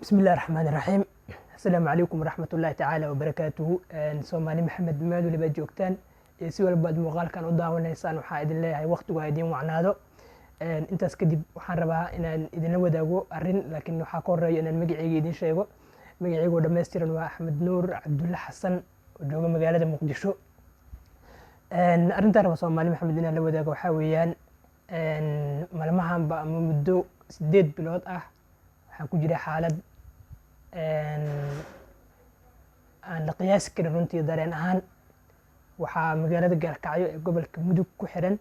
بسم الله الرحمن الرحيم. السلام عليكم ورحمة الله تعالى وبركاته. سومالي محمد ماذا اللي بجوكتان سوى البعض مقال كان قدامنا إنسان وحائد الله هاي وقت وايدين وعناده. أنت سكدي وحربها إن إذا نوداجو أرين لكن حقول رأي إن المجيء يدين شيء مجيء يقول دمستير وأحمد نور عبد الله حسن وجوه مقالة مقدشو. أرين ترى سومالي محمد إن نوداجو حاويان ملمهم بقى مدو سديد بلاد waxaan ku jiray xaalad aan la qiyaasi karin runtii dareen ahaan. waxaa magaalada Gaalkacyo ee gobolka Mudug ku xiran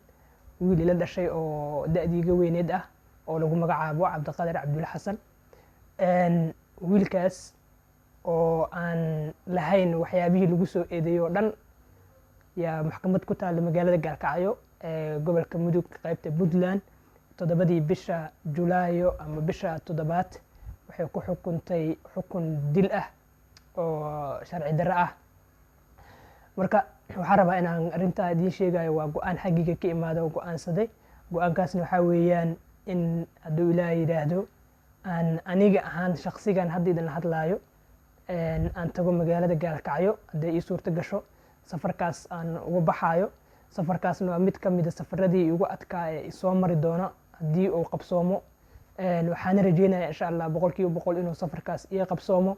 wiil ila dhashay oo da'diiga weyneed ah oo lagu magacaabo Cabdiqaadir Cabdulla Xasan. wiilkaas oo aan lahayn waxyaabihii lagu soo eedeeyay oo dhan yaa maxkamad ku taal magaalada Gaalkacyo ee gobolka Mudug qaybta Puntland 7 bisha Julaayo ama bisha 7 waxay ku xukuntay xukun dil ah oo sharci darro ah. marka waxaan rabaa inaan arrintaa idiin sheegayo waa go'aan xaqiiqa ka imaado oo go'aansaday. go'aankaasna waxaa weeyaan in hadduu Ilaahay yidhaahdo aan aniga ahaan shakhsigan hadda idin hadlaayo aan tago magaalada Gaalkacyo hadday ii suurto gasho safarkaas aan uga baxaayo. safarkaasna waa mid ka mid ah safaradii ugu adkaa ee soo mari doona haddii uu qabsoomo. waxaan rajeynayaa insha Allah 100% inuu safarkaas ii qabsoomo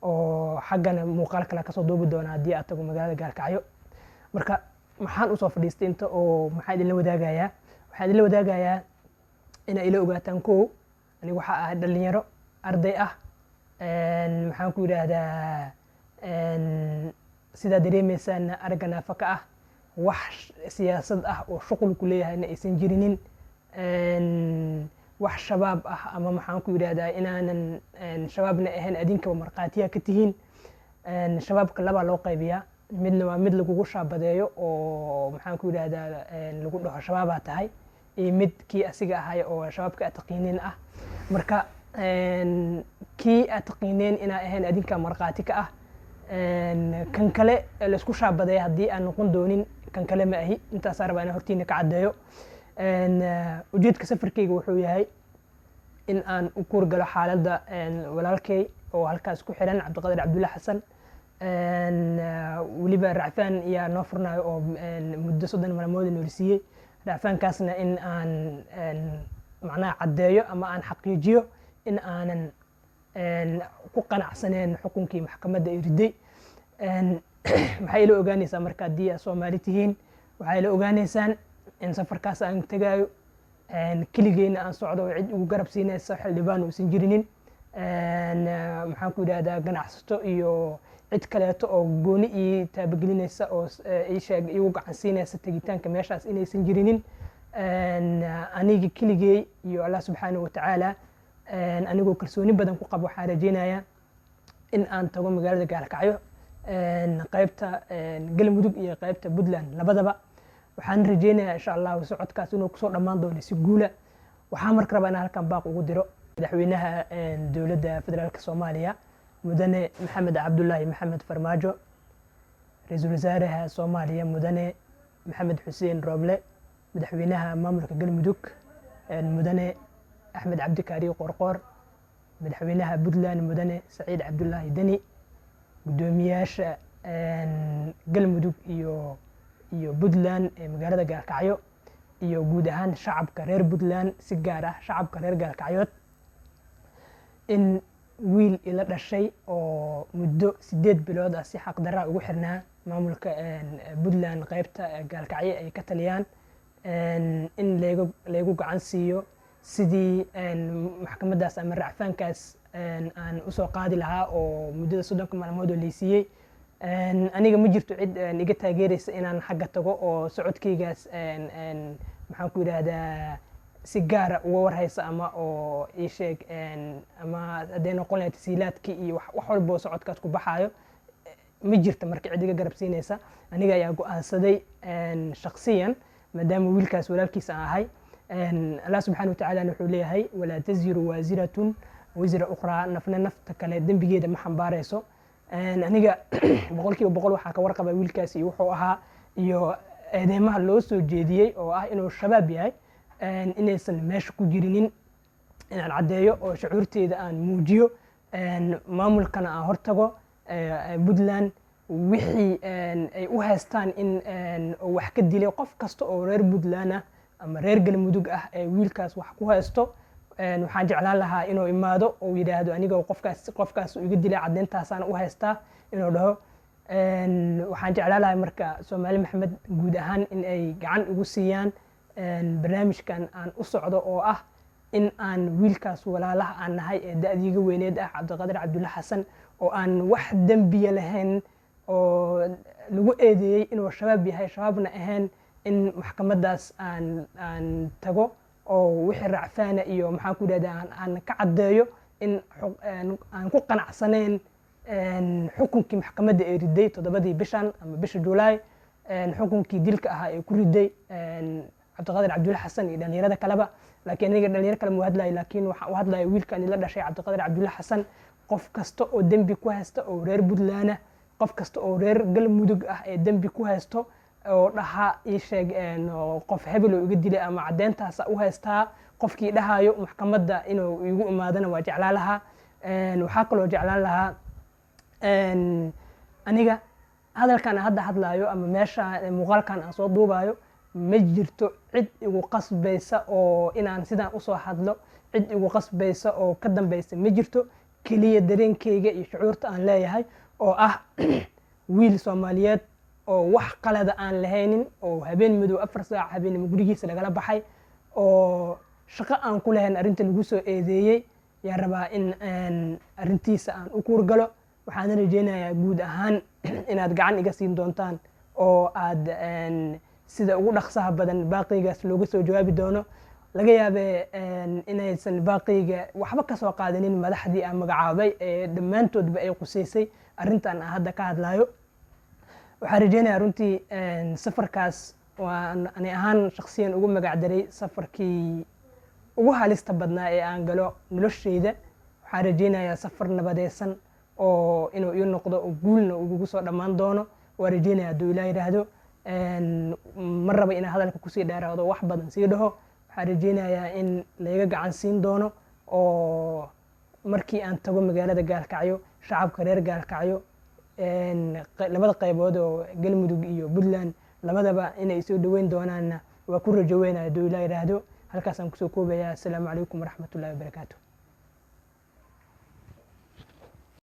oo xaggana muuqaal kale ka soo duubi doona haddii aad tago magaalada Gaalkacyo. marka maxaan u soo fadhiistay inta oo maxaa idin la wadaagayaa? waxaan idin la wadaagayaa in ay ila ogaataan koow anigu waxa ahay dhalinyaro arday ah. maxaan ku yiraahdaa sida dareemaysaan aragga naafaka ah wax siyaasad ah oo shuqul ku leeyahay aysan jirinin. wax shabaab ah ama maxaan ku yiraahdaa inaanan shabaabna ahayn adinka marqaatiya ka tihiin. shabaabka laba loo qaybiyaa, midna waa mid lagu shaabadeeyo oo maxaan ku yiraahdaa lagu dhaho shabaabaa tahay, iyo mid kii asiga ahay oo shabaabka aad taqiineen ah. marka kii aad taqiineen inaa ahayn adinka marqaati ka ah. kan kale la isku shaabadeeyo haddii aan noqon doonin kan kale ma ahi. intaas rabaa inaan hortiina ka caddeeyo. ujeedka safarkayga wuxuu yahay in aan u kuurgalo xaaladda walaalkay oo halkaas ku xiran Cabdiqaadir Cabdulla Xasan. weliba racfaan ayaa noo furnayo oo muddo 30 maalmood noo siiyey. racfaankaasna in aan macnaha caddeeyo ama aan xaqiijiyo in aanan ku qanacsaneen xukunkii maxkamadda ay riday. maxay ila ogaanaysaa marka haddii aad Soomaali tihiin? waxay ila ogaanaysaan in safarkaas aan tagaayo keligeyna aan socdo oo cid ugu garab siinaysa xildhibaan uusan jirinin. maxaan ku yiraahdaa ganacsato iyo cid kaleeto oo gooni ii taabagelinaysa oo ii sheeg igu gacan siinaysa tegitaanka meeshaas inaysan jirinin. aniga keligey iyo Allah subxaanahu wa tacaala anigoo kalsooni badan ku qabo waxaan rajeynayaa in aan tago magaalada Gaalkacyo qaybta Galmudug iyo qaybta Puntland labadaba. waxaan rajeynayaa insha Allah socodkaas inuu kusoo dhammaan doono si guula. waxaan marka rabaa inaan halkan baaq ugu diro madaxweynaha dowladda federaalka Soomaaliya mudane Maxamed Cabdullaahi Maxamed Farmaajo, ra'iisul wasaaraha Soomaaliya mudane Maxamed Xuseen Rooble, madaxweynaha maamulka Galmudug mudane Axmed Cabdi Kaari Qorqor, madaxweynaha Puntland mudane Saciid Cabdullaahi Dani, gudoomiyaasha Galmudug iyo Puntland ee magaalada Gaalkacyo, iyo guud ahaan shacabka reer Puntland si gaar ah shacabka reer Gaalkacyood. in wiil ila dhashay oo muddo 8 bilood ah si xaq darro ugu xirnaa maamulka Puntland qaybta Gaalkacyo ay ka taliyaan in leegu gacan siiyo sidii maxkamaddaas ama racfaankaas aan u soo qaadi lahaa oo muddada 30 maalmood oo leysiiyey. aniga ma jirto cid iga taageeraysa inaan xagga tago oo socodkaygaas maxaan ku yiraahdaa si gaara uga warhaysa ama oo ii sheeg ama hadday noqon lahayd tasiilaadkii iyo wax walba oo socodkaas ku baxaayo ma jirto marka cid iga garab siinaysa. aniga ayaa go'aansaday shakhsiyan maadaama wiilkaas walaalkiisa aan ahay. Allah subxaanahu wa tacaala wuxuu leeyahay walaa taziru waasiratun wisra ukhraa, nafna nafta kale dembigeeda ma xambaarayso. aniga 100% waxaa ka warqaba wiilkaasi wuxuu ahaa iyo eedeymaha loo soo jeediyey oo ah inuu shabaab yahay inaysan meesha ku jirinin inaan caddeeyo oo shucuurteeda aan muujiyo maamulkana aan hortago Puntland wixii ay u haystaan in wax ka dilay qof kasta oo reer Puntland ah ama reer Galmudug ah ee wiilkaas wax ku haysto waxaan jeclaan lahaa inuu imaado oo yiraahdo aniga qofkaas iga dilay cadeyntaasaan u haystaa inuu dhaho waxaan jeclaan lahaa marka Soomaali Maxamed guud ahaan in ay gacan ugu siiyaan barnaamijkan aan u socdo oo ah in aan wiilkaas walaalaha aan nahay ee da'diiga weyneed ah Cabdiqaadir Cabdulla Xasan oo aan wax dambiya lahayn oo lagu eedeeyay inuu shabaab yahay shabaabna ahayn in maxkamadaas aan tago oo wixii racfaana iyo maxaan ku yidhahdaa aan ka caddeeyo in aan ku qanacsanayn xukunkii maxkamadda ee riday 7 bishan ama bisha Juulaay xukunkii dilka ahaa ee ku riday Cabdiqaadir Cabdulla Xasan iyo dhalinyarada kaleba laakiin aniga dhalinyaro kale ma hadlayo laakiin waxa uu hadlayo wiilkan la dhashay Cabdiqaadir Cabdulla Xasan qof kasta oo dambi ku haysta oo reer Puntland ah qof kasta oo reer Galmudug ah ee dambi ku haysto oo dhaha ii sheeg qof hebel oo iga dilay ama cadeyntaas u haystaa qofkii dhahayo maxkamadda inuu igu imaadana waa jeclaan lahaa waxaa kaloo jeclaan lahaa aniga hadalkan hadda hadlayo ama meesha muuqaalkan aan soo duubayo ma jirto cid igu qasbaysa oo inaan sidaan u soo hadlo cid igu qasbaysa oo ka dambaysa ma jirto kaliya dareenkayga iyo shucuurta aan leeyahay oo ah wiil Soomaaliyeed oo wax qalada aan lahaynin oo habeen madow 4 saac habeen gurigiisa lagala baxay oo shaqo aan ku lahayn arinta lagu soo eedeeyay yaa rabaa in arintiisa aan u kuurgalo waxaan rajeynayaa guud ahaan inaad gacan iga siin doontaan oo aad sida ugu dhaqsaha badan baaqigaas looga soo jawaabi doono laga yaabee inaysan baaqiga waxba ka soo qaadanin madaxdii aan magacaabay ee dhammaantoodba ay quseysay arrintan aan hadda ka hadlayo waxaan rajeynayaa runtii safarkaas waan ani ahaan shakhsiyan ugu magac daray safarkii ugu halista badnaa ee aan galo noloshayda waxaan rajeynayaa safar nabadeysan oo inuu ii noqdo oo guulna ugu soo dhammaan doono waan rajeynayaa hadduu Ilaahay yiraahdo ma raba inaan hadalka kusii dheeraado wax badan sii dhaho waxaan rajeynayaa in layga gacan siin doono oo markii aan tago magaalada Gaalkacyo shacabka reer Gaalkacyo labada qaybood oo Galmudug iyo Puntland labadaba inay soo dhaweyn doonaanna waa ku rajo weynahay hadduu Ilaahay yiraahdo halkaas aan kusoo koobayaa. Assalaamu calaykum waraxmatullaahi wabarakaatuh.